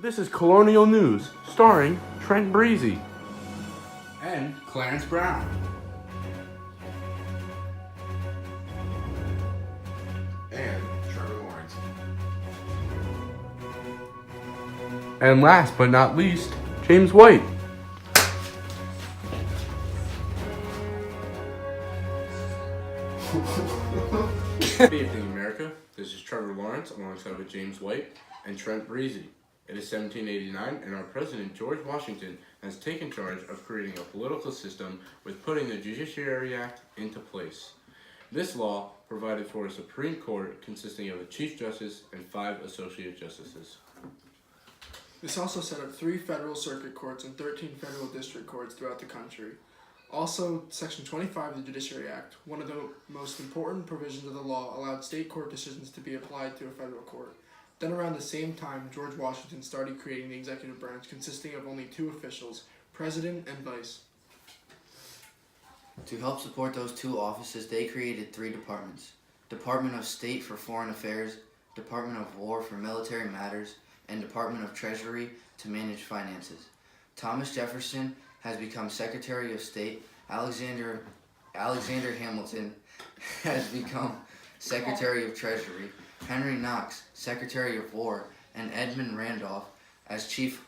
This is Colonial News, starring Trent Breezy and Clarence Brown. And Trevor Lawrence. And last but not least, James White. Good evening, America. This is Trevor Lawrence alongside with James White and Trent Breezy. It is 1789, and our President George Washington has taken charge of creating a political system with putting the Judiciary Act into place. This law provided for a Supreme Court consisting of a Chief Justice and 5 Associate Justices. This also set up 3 federal circuit courts and 13 federal district courts throughout the country. Also, Section 25 of the Judiciary Act, one of the most important provisions of the law, allowed state court decisions to be applied to a federal court. Then around the same time, George Washington started creating the executive branch consisting of only 2 officials, president and vice. To help support those 2 offices, they created 3 departments: Department of State for Foreign Affairs, Department of War for Military Matters, and Department of Treasury to manage finances. Thomas Jefferson has become Secretary of State. Alexander Hamilton has become Secretary of Treasury. Henry Knox, Secretary of War, and Edmund Randolph as Chief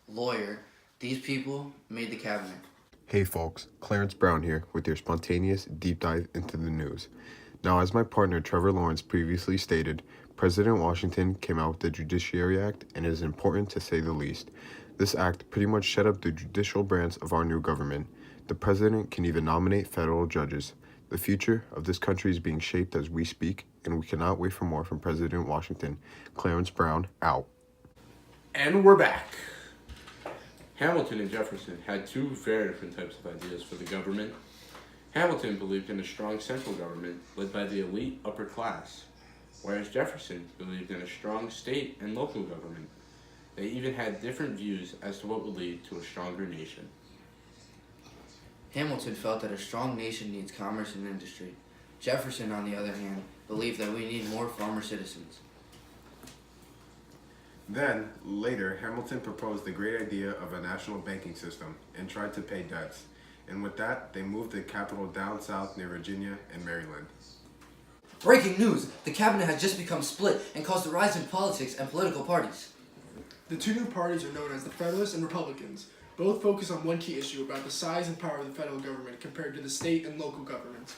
Lawyer. These people made the cabinet. Hey folks, Clarence Brown here with your spontaneous deep dive into the news. Now, as my partner Trevor Lawrence previously stated, President Washington came out with the Judiciary Act, and it is important to say the least. This act pretty much set up the judicial branch of our new government. The president can even nominate federal judges. The future of this country is being shaped as we speak, and we cannot wait for more from President Washington. Clarence Brown, out. And we're back. Hamilton and Jefferson had 2 very different types of ideas for the government. Hamilton believed in a strong central government led by the elite upper class, whereas Jefferson believed in a strong state and local government. They even had different views as to what would lead to a stronger nation. Hamilton felt that a strong nation needs commerce and industry. Jefferson, on the other hand, believed that we need more farmer citizens. Then, later, Hamilton proposed the great idea of a national banking system and tried to pay debts. And with that, they moved the capital down south near Virginia and Maryland. Breaking news! The cabinet has just become split and caused a rise in politics and political parties. The 2 new parties are known as the Federalists and Republicans. Both focus on one key issue about the size and power of the federal government compared to the state and local governments.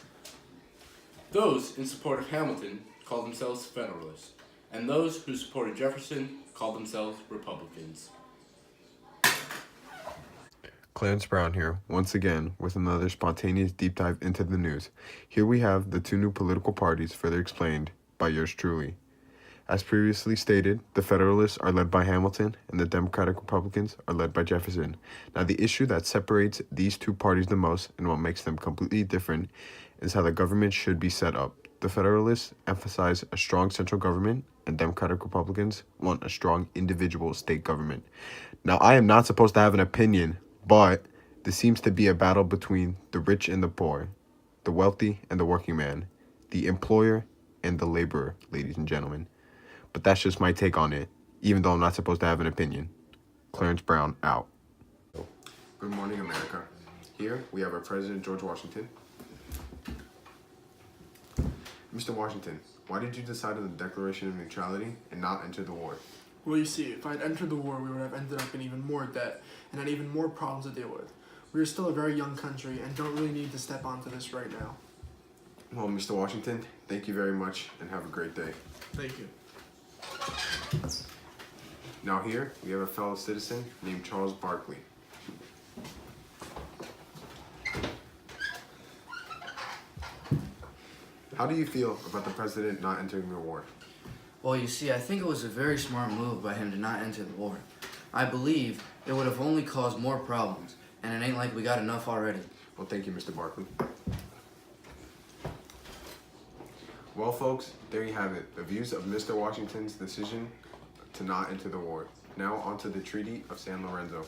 Those in support of Hamilton called themselves Federalists, and those who supported Jefferson called themselves Republicans. Clarence Brown here, once again, with another spontaneous deep dive into the news. Here we have the 2 new political parties further explained by yours truly. As previously stated, the Federalists are led by Hamilton and the Democratic Republicans are led by Jefferson. Now, the issue that separates these 2 parties the most and what makes them completely different is how the government should be set up. The Federalists emphasize a strong central government, and Democratic Republicans want a strong individual state government. Now, I am not supposed to have an opinion, but this seems to be a battle between the rich and the poor, the wealthy and the working man, the employer and the laborer, ladies and gentlemen. But that's just my take on it, even though I'm not supposed to have an opinion. Clarence Brown, out. Good morning, America. Here we have our President, George Washington. Mr. Washington, why did you decide on the Declaration of Neutrality and not enter the war? Well, you see, if I'd entered the war, we would have ended up in even more debt and had even more problems to deal with. We are still a very young country and don't really need to step onto this right now. Well, Mr. Washington, thank you very much and have a great day. Thank you. Now here, we have a fellow citizen named Charles Barkley. How do you feel about the president not entering the war? Well, you see, I think it was a very smart move by him to not enter the war. I believe it would have only caused more problems, and it ain't like we got enough already. Well, thank you, Mr. Barkley. Well, folks, there you have it. The views of Mr. Washington's decision to not enter the war. Now on to the Treaty of San Lorenzo.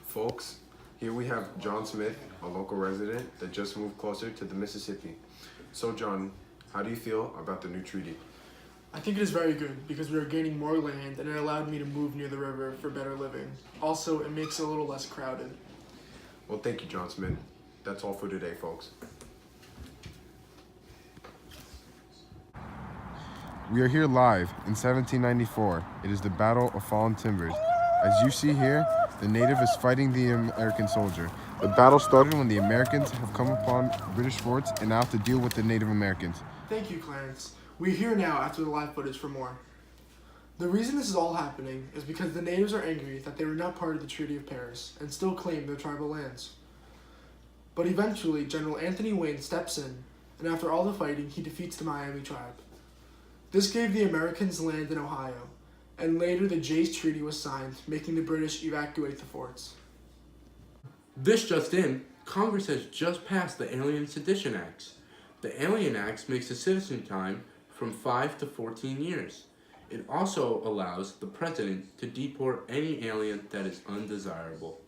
Folks, here we have John Smith, a local resident that just moved closer to the Mississippi. So John, How do you feel about the new treaty? I think it is very good because we are gaining more land and it allowed me to move near the river for better living. Also, it makes it a little less crowded. Well, thank you, John Smith. That's all for today, folks. We are here live in 1794. It is the Battle of Fallen Timbers. As you see here, the native is fighting the American soldier. The battle started when the Americans have come upon British forts and now have to deal with the Native Americans. Thank you, Clarence. We're here now after the live footage for more. The reason this is all happening is because the natives are angry that they were not part of the Treaty of Paris and still claim their tribal lands. But eventually, General Anthony Wayne steps in, and after all the fighting, he defeats the Miami tribe. This gave the Americans land in Ohio, and later the Jay's Treaty was signed, making the British evacuate the forts. This just in, Congress has just passed the Alien Sedition Acts. The Alien Acts makes the citizen time from 5 to 14 years. It also allows the president to deport any alien that is undesirable.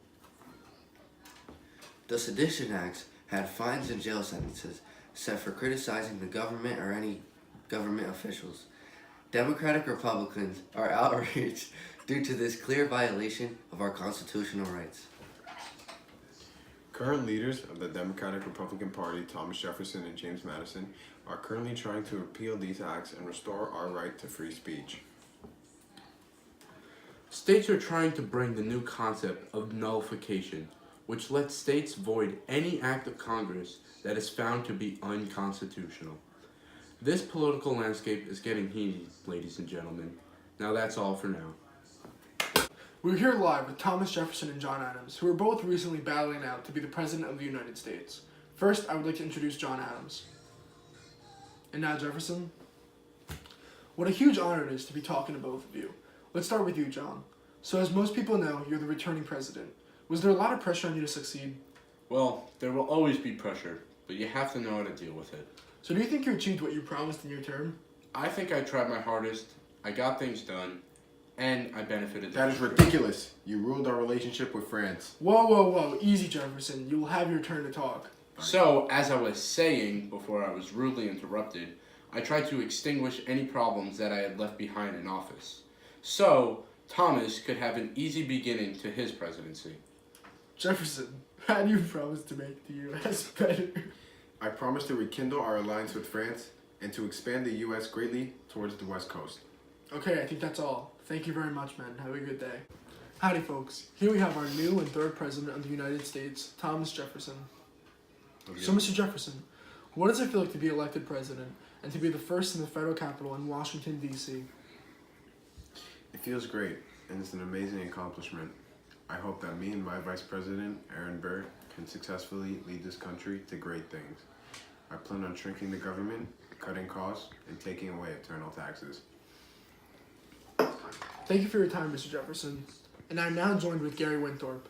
The Sedition Acts had fines and jail sentences set for criticizing the government or any government officials. Democratic Republicans are outraged due to this clear violation of our constitutional rights. Current leaders of the Democratic Republican Party, Thomas Jefferson and James Madison, are currently trying to repeal these acts and restore our right to free speech. States are trying to bring the new concept of nullification, which lets states void any act of Congress that is found to be unconstitutional. This political landscape is getting heated, ladies and gentlemen. Now that's all for now. We're here live with Thomas Jefferson and John Adams, who are both recently battling out to be the President of the United States. First, I would like to introduce John Adams. And now Jefferson. What a huge honor it is to be talking to both of you. Let's start with you, John. So as most people know, you're the returning president. Was there a lot of pressure on you to succeed? Well, there will always be pressure, but you have to know how to deal with it. So do you think you achieved what you promised in your term? I think I tried my hardest, I got things done, and I benefited. That is ridiculous. You ruled our relationship with France. Whoa, whoa, whoa. Easy, Jefferson. You will have your turn to talk. So, as I was saying before I was rudely interrupted, I tried to extinguish any problems that I had left behind in office. So, Thomas could have an easy beginning to his presidency. Jefferson, how do you promise to make the U.S. better? I promise to rekindle our alliance with France and to expand the U.S. greatly towards the West Coast. Okay, I think that's all. Thank you very much, man. Have a good day. Howdy, folks. Here we have our new and third President of the United States, Thomas Jefferson. So, Mr. Jefferson, what does it feel like to be elected president and to be the first in the federal capital in Washington, D.C.? It feels great, and it's an amazing accomplishment. I hope that me and my Vice President, Aaron Burr, can successfully lead this country to great things. I plan on shrinking the government, cutting costs, and taking away eternal taxes. Thank you for your time, Mr. Jefferson. And I'm now joined with Gary Winthorpe.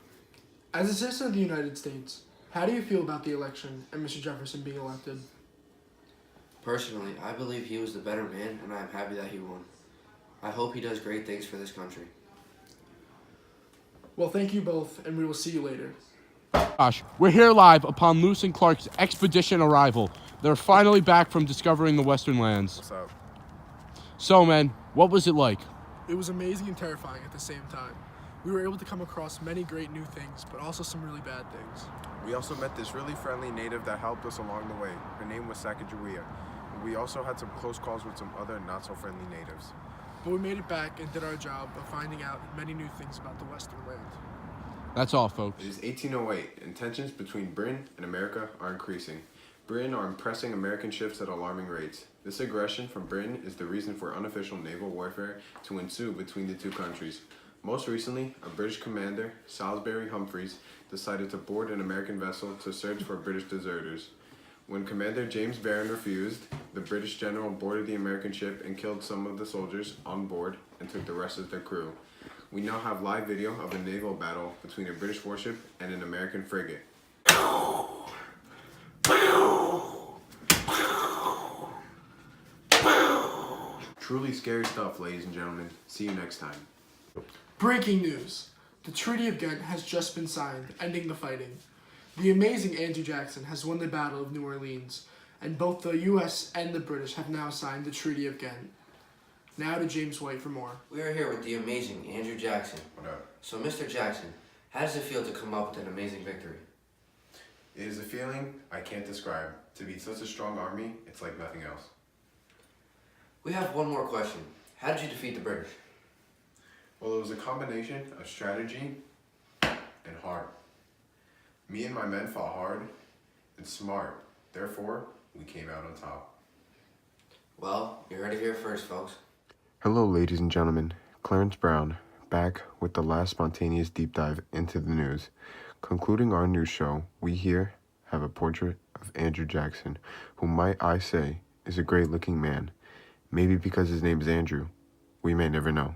As a citizen of the United States, how do you feel about the election and Mr. Jefferson being elected? Personally, I believe he was the better man, and I am happy that he won. I hope he does great things for this country. Well, thank you both, and we will see you later. Gosh, we're here live upon Lewis and Clark's expedition arrival. They're finally back from discovering the Western lands. What's up? So, man, what was it like? It was amazing and terrifying at the same time. We were able to come across many great new things, but also some really bad things. We also met this really friendly native that helped us along the way. Her name was Sacagawea. We also had some close calls with some other not-so-friendly natives. But we made it back and did our job of finding out many new things about the Western land. That's all, folks. It is 1808, and tensions between Britain and America are increasing. Britain are impressing American ships at alarming rates. This aggression from Britain is the reason for unofficial naval warfare to ensue between the two countries. Most recently, a British commander, Salisbury Humphreys, decided to board an American vessel to search for British deserters. When Commander James Barron refused, the British general boarded the American ship and killed some of the soldiers on board and took the rest of their crew. We now have live video of a naval battle between a British warship and an American frigate. Truly scary stuff, ladies and gentlemen. See you next time. Breaking news. The Treaty of Ghent has just been signed, ending the fighting. The amazing Andrew Jackson has won the Battle of New Orleans, and both the U.S. and the British have now signed the Treaty of Ghent. Now to James White for more. We are here with the amazing Andrew Jackson. What up? So, Mr. Jackson, how does it feel to come up with an amazing victory? It is a feeling I can't describe. To beat such a strong army, it's like nothing else. We have one more question. How did you defeat the British? Well, it was a combination of strategy and heart. Me and my men fought hard and smart. Therefore, we came out on top. Well, you heard it here first, folks. Hello, ladies and gentlemen. Clarence Brown, back with the last spontaneous deep dive into the news. Concluding our news show, we here have a portrait of Andrew Jackson, who might I say is a great-looking man. Maybe because his name is Andrew. We may never know.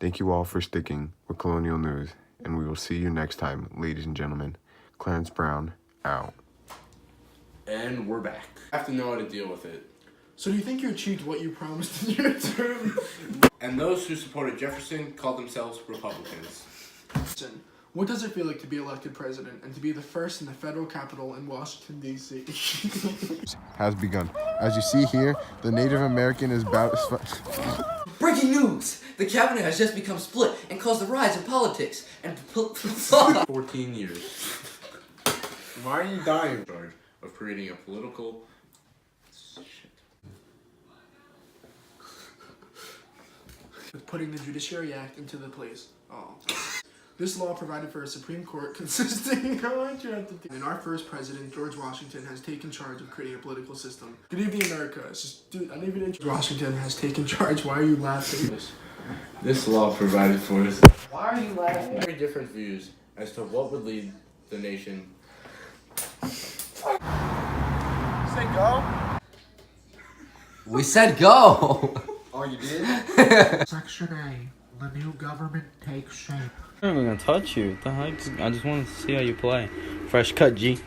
Thank you all for sticking with Colonial News, and we will see you next time, ladies and gentlemen. Clarence Brown, out. And we're back. I have to know how to deal with it. So do you think you achieved what you promised in your term? And those who supported Jefferson called themselves Republicans. What does it feel like to be elected president and to be the first in the federal capital in Washington, D.C.? Has begun. As you see here, the Native American is about... Breaking news! The cabinet has just become split and caused a rise in politics and 14 years. Why are you dying? In charge of creating a political... With putting the Judiciary Act into the place. Oh. This law provided for a Supreme Court consisting of... And our first president, George Washington, has taken charge of creating a political system. Good evening, America. It's just, dude, I didn't even introduce... Washington has taken charge. Why are you laughing? This law provided for us. Why are you laughing? Very different views as to what would lead the nation. Say go. We said go! Oh, you did? Section A. The new government takes shape. I'm not even gonna touch you. What the heck? I just want to see how you play. Fresh cut, G.